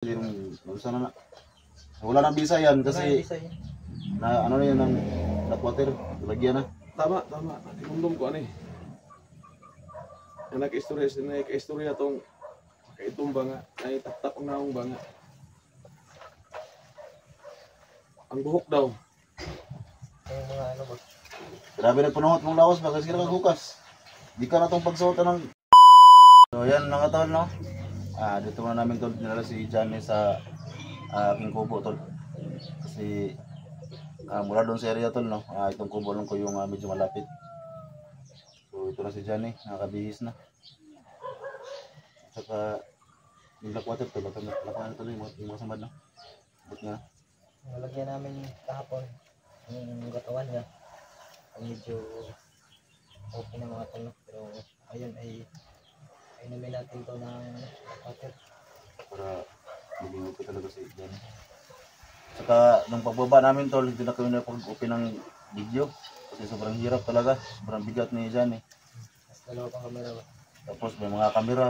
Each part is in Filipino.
Sana na. Wala nang bisa yan kasi na ano na yun ng water, lagyan na. Tama. Tinumdum ko ani. Yang nag-istorya tong kaitong banga, ay taptap ang naong banga. Ang buhok daw. Yung mga ano ba? Grabe na punuhot mong lawas ba kasi kailangan hukas. Di ka na itong pagsuotan ng... So yan mga tol, no? Dito na namin tol, nilala si Johnny sa aking kubo tol. Kasi mula doon sa area tol, no? Itong kubo lang ko yung medyo malapit. So ito na si Johnny, nakakabihis na. Saka yung black water tol, lakan tol yung mga samad, no? But nga. Nalagyan namin kahapon yung katawan niya. Medyo okay na mga tol, pero ayun ay inumin natin to ng water para maging okay talaga si Johnny. Saka nung pagbaba namin tol, hindi na kami napag-open ng video kasi sobrang hirap talaga, sobrang bigat ni Johnny. mas dalawa pang kamera ba? Tapos may mga kamera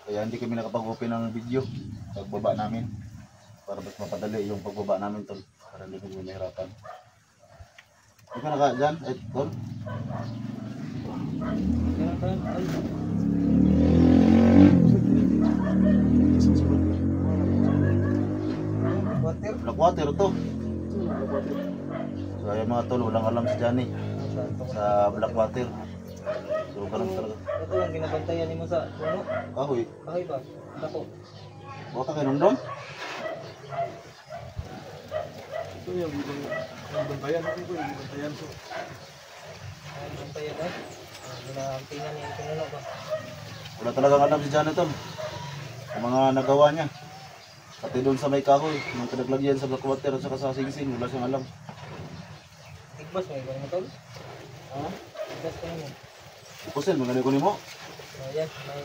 kaya hindi kami nakapag-open ng video pagbaba namin para mas mapadali yung pagbaba namin tol, para hindi kami mahirapan. Hindi ka naka dyan, tol? Kaya tayo, ay water. Black water to. So ayan mga tol, walang alam si Johnny sa black water. So ganun talaga. Ito yung ginabantayan ni mo sa puno. Kahoy, Kahoy ba? Ako. huwag ka kinong doon. Ito yung bantayan. Ito yung bantayan. Ay, bantayan ay. Ginahantingan niya yung pinuno ba? Wala talagang alam si Johnny tol sa mga nagawa niya. Pati doon sa may kahoy, nung pinaglagyan sa black water at saka sa singsing, wala siyang alam. Tigbas mo yung tol? Ha? Tigbas ko naman. Ipusin, magaling ko ni mo. So yan, may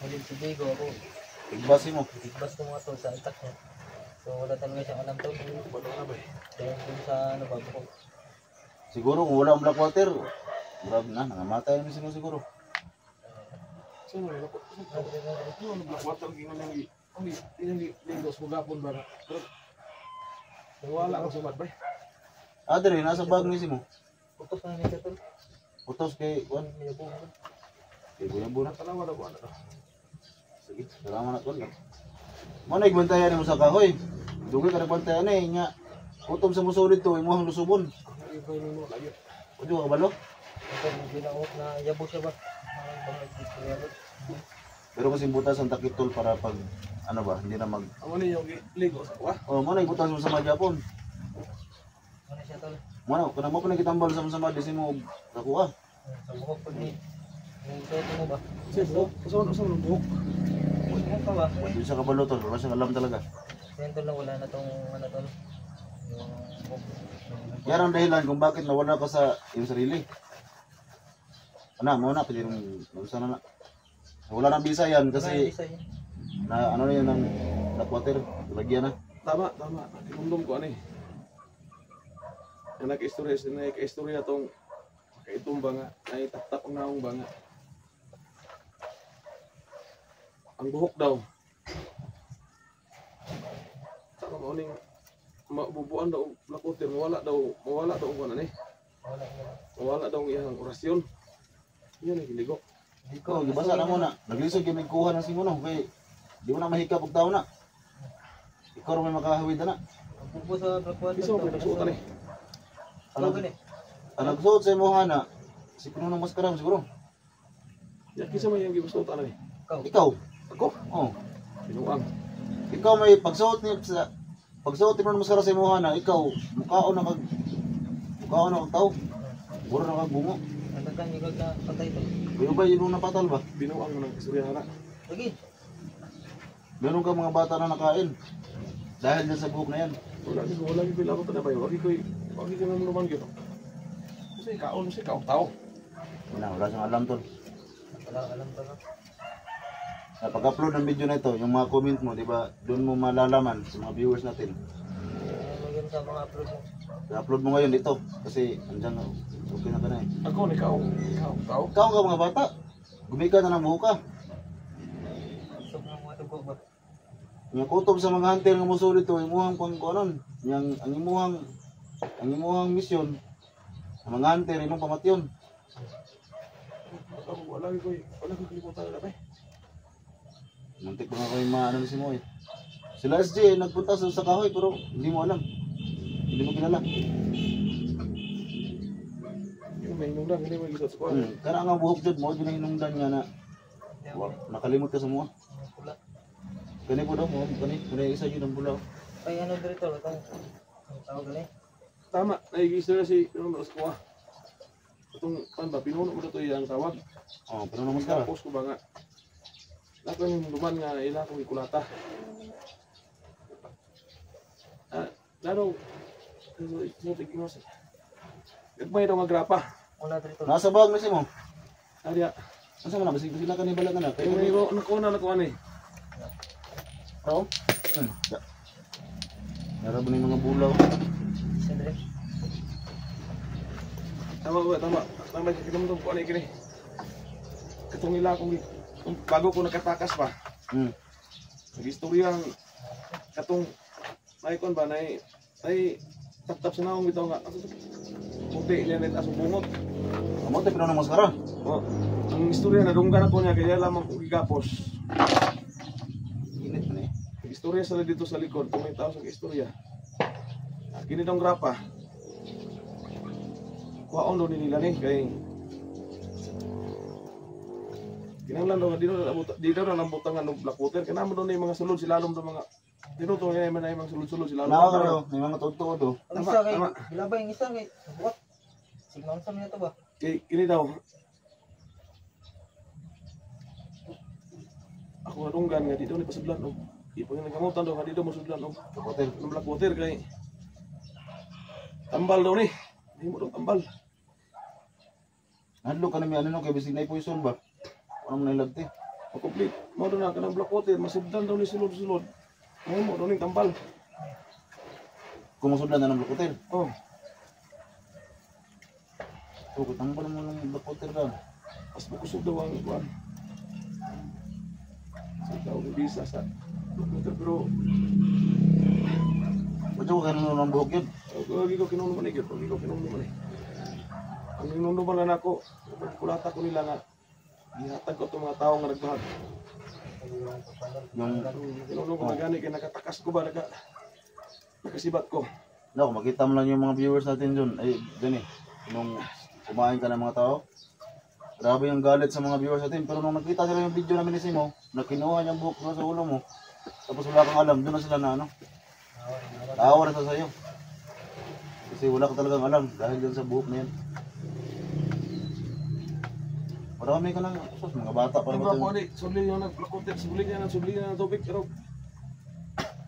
hulid si Diego ako. Igbasi mo. Tigbas ko mga tol sa itak niya. So wala talaga siyang alam tol. Wala na ba? Dahil dun sa ano ba ko. Siguro kung wala ang black water, grabe na, nangamatay namin siguro. Sino yung lako? Ito yung black water. Hindi dos mo gapon ba na? Wala ka sumad ba? Dre, nasa bag ni mo. Putos na niya tol. Utos kay Juan. Kay Kuya Buna. Salamat ako ano. Sige, salamat na Juan. Mo na igbantayan mo sa kahoy. Dugi ka nagbantayan nya. Utom sa musulid to, imong lusubon. Ikaw yung mo lagi. Ujo ka balo? Ito yung ginaot na yabo siya ba? Pero kasi butas ang takip tol para pag ano ba, hindi na mag Ang ano yung ligo sa kuha? mo na ibutas mo sa Japon. Ano siya tol? Mo na, kana mo pa nagitambal sa mga disi mo nakuha. Sa buhok po ni. Yung ito mo ba? Sino? Saan ang buhok? Buhok ka ba? Hindi siya kabalo tol, wala siyang alam talaga. Yan tol na wala na tong ano tol. Yung buhok. Yan ang dahilan kung bakit nawala ka sa iyong sarili. Mo na, pwede nung sana na. Wala nang bisa yan kasi na ano na yun ng black water, lagyan na. Tama. Tinumdum ko ani. Yang nag-istorya tong kaitong banga, ay taptap ang naong banga. Ang buhok daw. Saka mauning mabubuan daw black water, mawala daw ang ano ni. Mawala daw ang iyang orasyon. Yan ang giligok. Ikaw, gibasa na mo na. Naglisod yung kuha ng simuno. Kaya di mo na mahika pag tao na. Ikaw rin may makahawid na. Ang pupo sa black water. Bisa mo nagsuotan ni. Ano gani? Ang nagsuot sa imo na si puno ng maskaram siguro. Ya kisa mo yung gisuotan ni. Ikaw. Ako, Oh. binuang. Ikaw may pagsuot ni sa pagsuot mo ng maskara sa imo na ikaw mukhaon na kag tao. Puro na kag bungo. Nagdagan yung na patay tol. Pero ba yun napatal ba? Binuang mo ng istorya na. Lagi. Meron ka mga bata na nakain. Dahil dyan sa buhok na yan. Wala ko pila ko tanabay. Wagi ko naman gito. Kasi kaon si tao. Wala siyang alam tol. Wala alam tol. Sa pag-upload ng video na ito, yung mga comment mo, di ba, doon mo malalaman sa mga viewers natin. Ano yun sa mga upload mo? I-upload mo ngayon dito kasi andyan okay na ka na eh. Ako ni tao. Ikaw ka mga bata, gumika na ng buho ka. Sok ng mga dugo ba? Nga kutob sa mga hunter nga musulit to, imuhang pang kuanon, yang ang imuhang misyon, ang mga hunter imong pamatyon. Ako wala ko kalimutan na bay. Muntik pa nga kayo maano ni si Moy. Sila SJ nagpunta sa kahoy pero hindi mo alam. Hindi mo kilala. Yung may nungdan hindi mo gisot sa kuan. Kana nga buhok jud mo ginahinungdan nga na nakalimot ka sa mga. Pula. Kani po daw mo, kani isa yun ang bulaw. Ay, ano dito, itong ang tawag na Tama, naigistra si Pinuno Escoa. Itong pan ba pinuno mo to yang tawag. Oh, pero naman ka. Tapos ko ba nga. Nako yung duman nga ila kong ikulata. Laro. Ito tigno sa. Gagmay daw nga grapa. una dito. Nasa bag na si mo. Arya. Asa man na basig sila kani bala na. Kaya may nakuha ni. Oo. Narabo ni mga bulaw. Siyempre. Tama ba, tama. Tama sa kinamdong ko ani kini. Katong nila kung bago ko nakatakas pa. Nagistorya ang katong naikon ba nay tap-tap sa naong bitaw nga. Puti niya net asong bungot. Amo te pero mas kara. Oh, ang istorya na dunggan ako niya kaya lamang ko gigapos. Init man eh. Ang istorya sa dito sa likod, kung may tao sa istorya. Kini dong grapa. Kuhaon daw nila ni kay kinahanglan daw di daw na lambutan nga black water kanamo daw ni mga sulod silalom daw mga tinuto niya man ay mga sulod-sulod silalom. Nawa kayo, may mga tuod-tuod do. Ang Tama, isa kay, tama. gilabay ang isa kay, buwat. Sigmang sa mga ito ba? Kay kini daw ako nadunggan nga di daw ni pasudlan no. Ipo nga nagamutan daw nga di daw masudlan no. Hotel. Ang black water kay tambal daw ni. Di mo daw tambal. Hadlo ka na may ano no kay bisig na poison ba? Ano man ilagti? O complete. Mo daw na kanang black water masudlan daw ni sulod-sulod. Mo daw ni tambal. Kumusudlan na ng hotel. Oh. So kutambal mo ng black water daw. Mas bukusog daw ang kuwan. Sa tao ng bisa sa pero Padyo ka na ng buhok yun. lagi ko kinuno man igit, lagi ko kinuno man. Ang kinuno man na ako, kulata ko nila nga gihatag ko itong mga tao nga nagbahag. Yung Kinuno ko na gani kay nakatakas ko ba nakasibat ko. no, makita mo lang yung mga viewers natin dun. Ay, dun eh. Nung kumain ka ng mga tao. Grabe yung galit sa mga viewers natin. Pero nung nakita sila yung video namin ni Simo, na kinuha niyang buhok na sa ulo mo, tapos wala kang alam, doon na sila na ano. Tawa na sa sayo. Kasi wala ka talagang alam dahil dyan sa buhok na yan. Marami ka lang, sus, mga bata pa Ano naman. ako ni suli yung nagplakote, suli niya ng tubig pero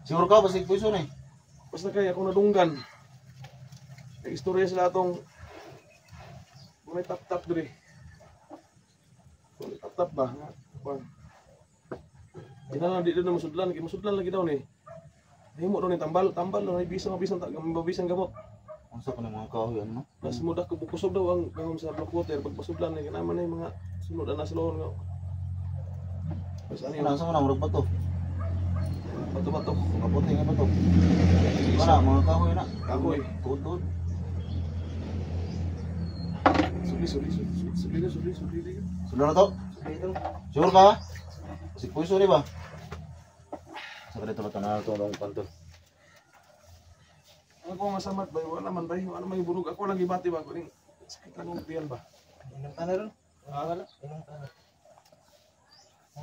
Siguro ka, basig puso na eh. basta kaya ako nadunggan. Nag-istorya sila atong may tap-tap diri. May tap-tap ba? Kinalang di doon masudlan, masudlan lagi daw ni. Himo daw ni tambal daw ni bisang gamot. Ang sa ng mga kahoy, ano no? Mas mudah ko bukusog daw ang gahom sa black water pag masudlan ni kanaman ay mga sunod na silon nga. Bas ani Ano, saan mo na, murag ba to? bato-bato. Mga puti nga ba to? Wala, mga kahoy na. Kahoy. Tuod-tuod. Suli. Sula na to? Dito. Sure ka? Basig puso ni ba? Sa kanito na tanah to ang kanto. Ako masamat ba? Wala man ba? Wala may bunog. Ako lang gibati ba? Kuning sakit lang ng tiyan ba? Inom ka na ron. Wala. Inom ka na.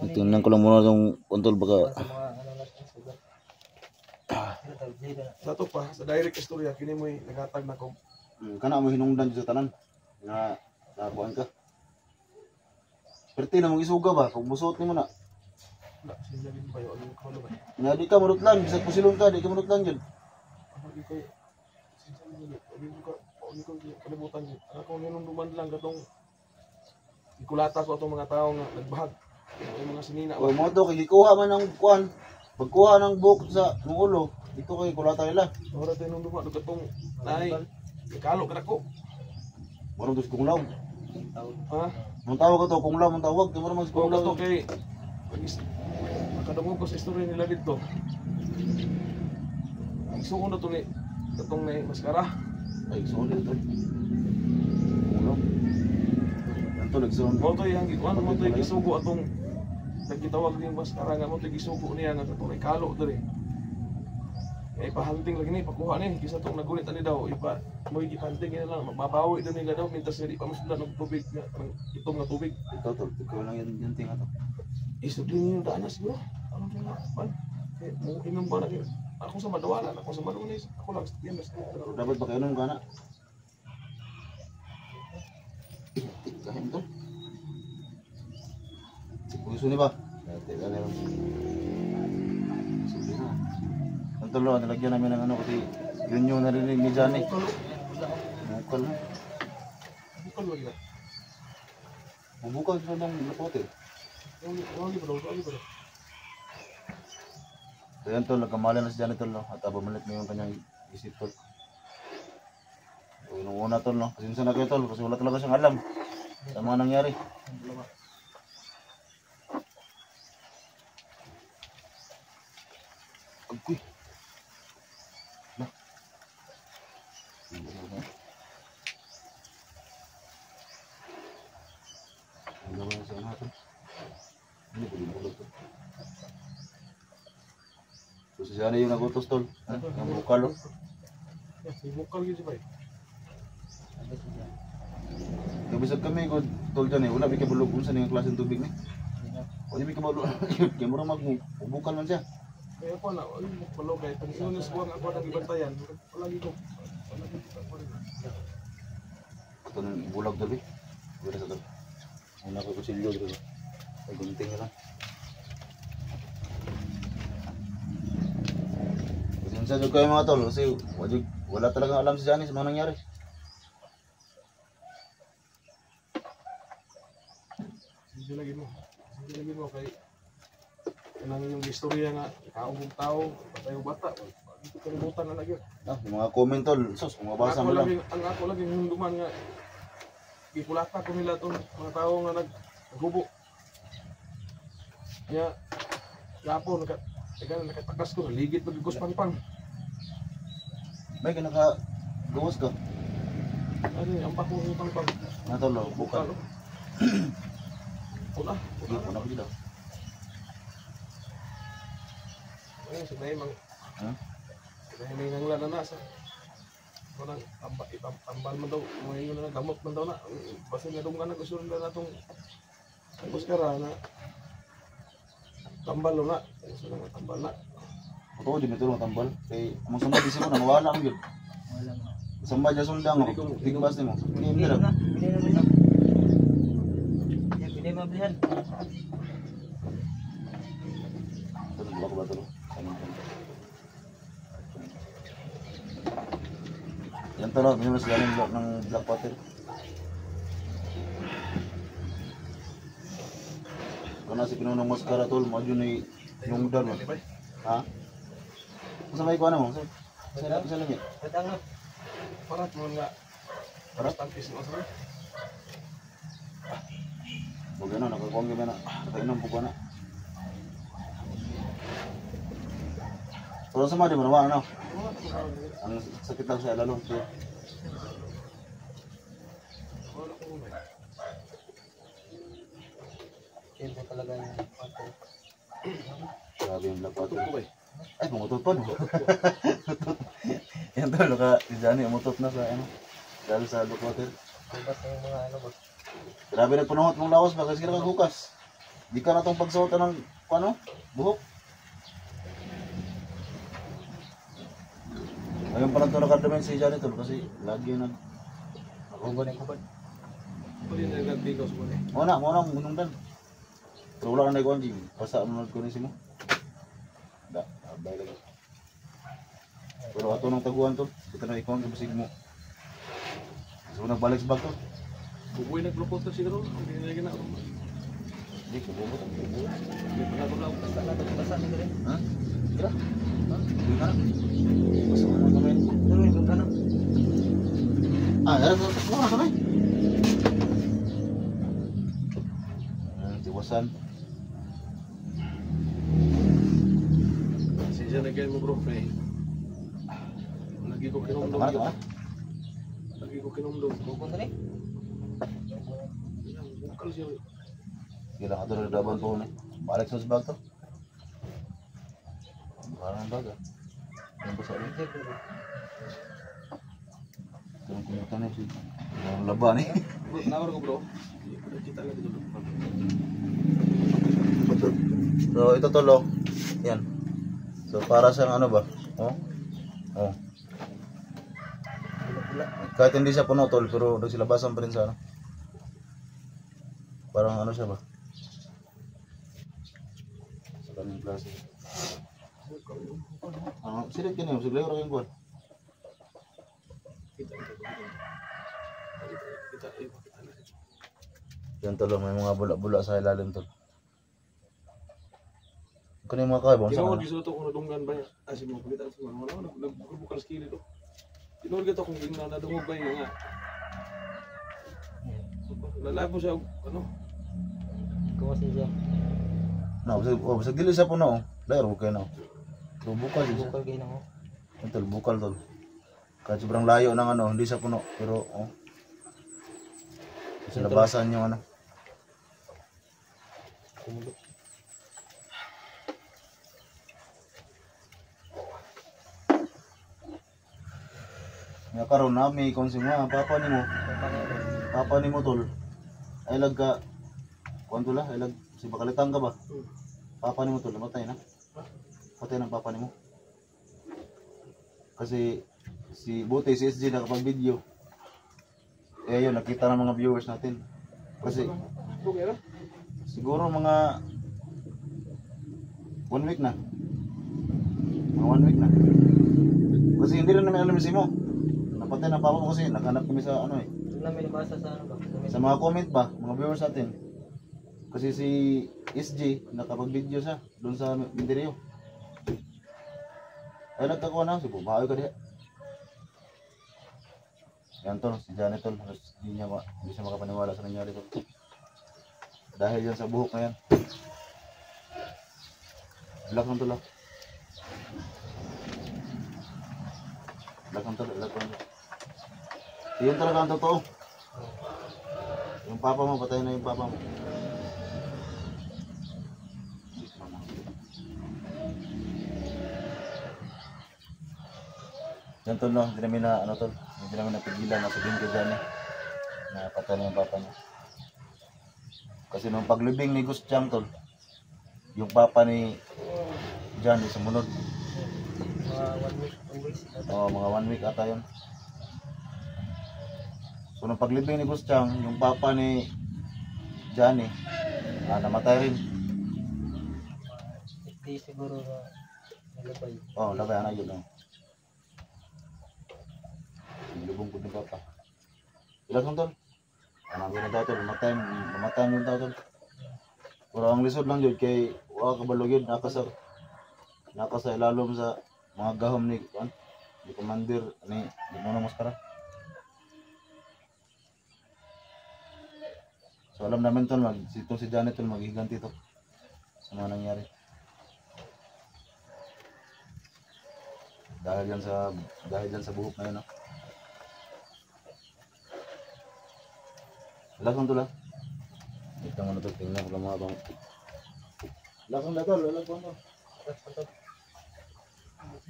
Tingnan ko lang muna yung kontrol baka. Sa mga ano natin sugat. Dito na. Sa to pa, sa direct istorya, kini mo'y nagatag na ko. Kana mo hinungdan dito sa tanan. Nga nakuan ka. Perti na mong isuga ba? Kung musuot ni mo na. Wala, sila din ba yun? Ano ko ba? Nga di ka murutlan. Bisag pusilong ka, di ka murutlan dyan. Ako di ko, hindi ko kalimutan yun. Ako nung duman lang katong ikulata ko itong mga tao nga nagbahag. Yung mga sinina. O mo to, kay gikuha man ng kuan. Pagkuha ng buhok sa ng ulo, dito kay kulata nila. Ora tayo nung duman, katong nay, ikalo ka na ko. Marong dos kung law. Ha? Mong tawag ka to, kung law, mong tawag. Di mo naman O kung law. kato kay, nakadungog ko sa istorya nila dito. Igsuon na to ni katong may maskara. Ay, so ulit tol. Uno. Anto nagsoon. Mo to yang gikuan mo to gisugo atong nagitawag ni maskara nga mo to gisugo niya nga katong may kalo diri. Ay pahanting lagi ni pakuha ni kisa tong nagulit ani daw ipa mo gipanting ina lang mababawi daw nila daw mintas diri pa musdan og tubig nga itom nga tubig. Ito tol, ikaw lang yan ting ato. Isod din yung daan na siguro. Ano din na? Ban? Eh, mo inom ba lagi? Ako sa madawalan, ako sa malunis, ako lang sa tiyan. Pero dapat ba kainom ka na? Kahit tol. Gusto ni ba? Dati ka lang. Sige na. Ang tol, nilagyan namin ng ano kasi yun yung narinig ni Johnny. Bukal na. Bukal lagi na. Bubukal na ng lapote. Wagi ba daw? Wagi ba daw? So yan tol, nagkamali na si Johnny tol, no? At bumalik na yung kanyang isip tol. So nung una tol, no? Kasi na kayo tol, kasi wala talaga siyang alam sa mga nangyari. Agkoy. Nah. Ano naman sa mga tol? Hindi ko dinulog tol. So si Johnny yung nagutos tol, yung bukal oh. May bukal yun si Bay. Sabi siya. Kabisag kami ko tol Johnny, wala may kabulog kung saan yung klaseng tubig ni. Wala may kabulog, kaya mura magbukal man siya. Kaya po na, ay bukalo kaya pag yun yung suwang ako nag-ibantayan. Palagi ko. Palagi ko. Ito nang bulag tol eh. Wala sa tol. Una ko kusilyo dito. Ay gunting na lang. Pasensya nyo kayo mga tol kasi wala talagang alam si Johnny sa mga nangyari. Hindi lagi mo. Hindi lagi mo kay kanang yung istorya nga kaugong tao, patay og bata. Dito kalimutan na lagi. Yung mga comment tol, sus, kung mabasa mo lang. Ang ako lagi hunduman nga gipulata ko nila tong mga tao nga naggubo. Nya lapo nakatakas ko, ligit magigos pangpang. May ganaka gawas ka. Ano yung ambak mo yung pangpang? Mga tol, bukal. Pula. Sige, puna ko dito. Ayun, sa dahil mang... Ha? Sa dahil may nangla na nasa. Kung nang tambal man daw, mga yun na gamot man daw na. Basta nga doon ka na gusto na itong buskara na tambal na. Gusto na tambal na. Ito, di mitulong tambal. Kaya, kung sumba di mo, nawala ang yun. Wala nga. Sumba dyan sundang mo. Tigbas ni mo. Hindi Pili na. na. Pili na mo. Pili mablihan. Ito, nagbuka ko ba ito? Yan to lang, minus galing ng black water. Kana si pinunong maskara tol, mo yun ay yung dan mo. Ha? Masa may kuha na mo? Sa lagi? Patang na. Parat mo nga. Parat? Tangkis mo sa Huwag ano, nakakuha kami na. Nakainom po ko na. Pero sa mga di mo naman, ano? Ang sakit lang siya lalo. So, wala ko ba? Siyempre talaga yung water. grabe yung black water. Tutok ko ba? Ay, pumutot pa no? Yan tol, si Johnny, umutot na sa ano. Dahil sa black water. Bukas na yung mga ano ba? Grabe nagpunungot mong lawas ba? Kasi kailangan kang hukas. Di ka na itong pagsuotan ng, ano, buhok. Ngayon pa lang ito nakadamin si Johnny tol kasi lagi nag... Kubod yung kubod. Pwede na nagbigaw sa muli. Muna, munungdan. Pero wala ka na ikuhan, Jim. Basta ano nagkunin mo. Da, abay lang. Pero ato ng taguan tol. Kita na ikuhan, kabasig mo. So nagbalik sa bag tol. Bubuhay nag-blockot na siguro. Hindi na gina. Hindi, kububot ang kububot. Hindi pa nabulaw. Basta na ito. Basta na rin. Ha? Tira? Ha? Hindi ka na? Basta mo naman kami. Tuloy, doon ka na. Yan, takbo na kami. Tiwasan. mo bro, pre. Lagi ko kinumdum. Tama na. Lagi ko kinumdum. Bukod na rin. Bukal siya. Sige lang, ito rin daban po ni. Balik sa bag to. Parang bag ah. Yung basa rin. Ito yung kumutan na siya. Yung laban eh. Bro, nawar ko bro. Kita lagi dulu. So ito tol oh. Yan. So para sa ano ba? Oh. Oh. Kahit hindi siya puno tol pero nagsilabasan pa rin sa ano. Parang ano siya ba? Sa kaming klase. Sirit ka niyo, sigla yung kuwan. Yan tol, may mga bula-bula sa ilalim tol. Kani mga kaibang sa Kinawag ano? isuto kung nadunggan ba niya. Asi mo palitan sa mga wala nagbukal skill ito. Kinawag ito kung nadungog ba niya nga. Lalabo siya ano. Kumasin siya. Na, basag dili siya puno oh. Dahil huwag kayo na. Pero bukal siya. Bukal kayo na ko. Yan tol, bukal tol. Kahit sobrang layo ng ano, hindi siya puno. Pero oh. Kasi labasan yung ano. Kumulok. Nga karon na may konsim nga, papa ni mo. Papa ni mo tol. Ay lag ka. Kuan tol ay lag si bakalitang ka ba? Papa ni mo tol, namatay na. Patay ng papa ni mo. Kasi si Buti si SG nakapag-video. Eh yun, nakita ng mga viewers natin. Kasi Okay na? siguro mga 1 week na. Mga 1 week na. Kasi hindi rin namin alam si mo. Napatay ng papa mo kasi naghanap kami sa ano eh. Ito na may nabasa sa ano ba? Sa mga comment ba, mga viewers natin. Kasi si SG nakapag-video siya doon sa Mindanao. Ay nagtakuha na, sipo, maayo ka diha. Yan tol, si Johnny tol, hindi siya makapaniwala sa nangyari tol. Dahil yan sa buhok na yan. Ilak ng tulak. Ilak ng tulak, ilak ng tulak. Yun talaga ang totoo. Yung papa mo, patay na yung papa mo. Yan tol no, hindi namin na ano tol, hindi namin napigilan na sabihin ko dyan na patay na yung papa niya. Kasi nung paglibing ni Gus Chang tol, yung papa ni Johnny sumunod. Mga 1 week, 2 weeks. Oo, mga 1 week ata yun. So nung paglibing ni Gus Chang, yung papa ni Johnny, namatay rin. Hindi siguro na nalabay. Oo, labay na yun. Lubong ko ni papa. Ilan kong tol? Ano na daw tol, mamatay yung daw tol. Pero ang lisod lang yun kay wala kabalog yun, naka sa ilalom sa mga gahom ni Commander ni Mono Maskara. So alam namin tol, itong si Janet tol maghiganti to sa mga nangyari. Dahil yan sa buhok na yun. Lagang to lang. Ito nga na to, tingnan ko lang mga bang. Lagang na to, lalang ko ano.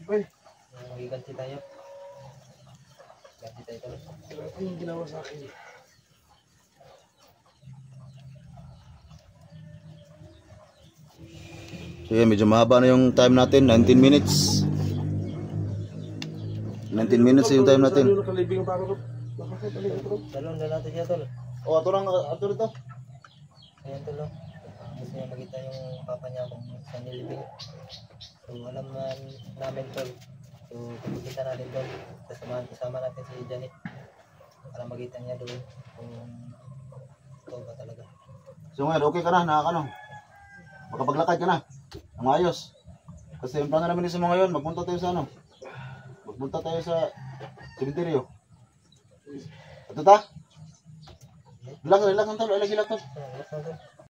Bay, Magiganti tayo. Ganti tayo tol. ano yung ginawa sa akin? So yan, medyo mahaba na yung time natin, 19 minutes. 19 minutes yung time natin. Nakalibing pa ako. Nakakabalik ako. Dalon na natin siya tol. Oh, ato rito. Ayan tol. Gusto niya makita yung papa niya kung saan nilibing. So alam namin tol. So pagkikita natin tol. Kasama natin si Janet. Para makita niya doon kung ito ba talaga. So ngayon, okay ka na, nakakano. Makapaglakad ka na. Ang ayos. Kasi yung plano namin sa mga ngayon, magpunta tayo sa ano. Magpunta tayo sa cemetery. Ito ta? Relax lang tol, relax lang tol. Relax na tol.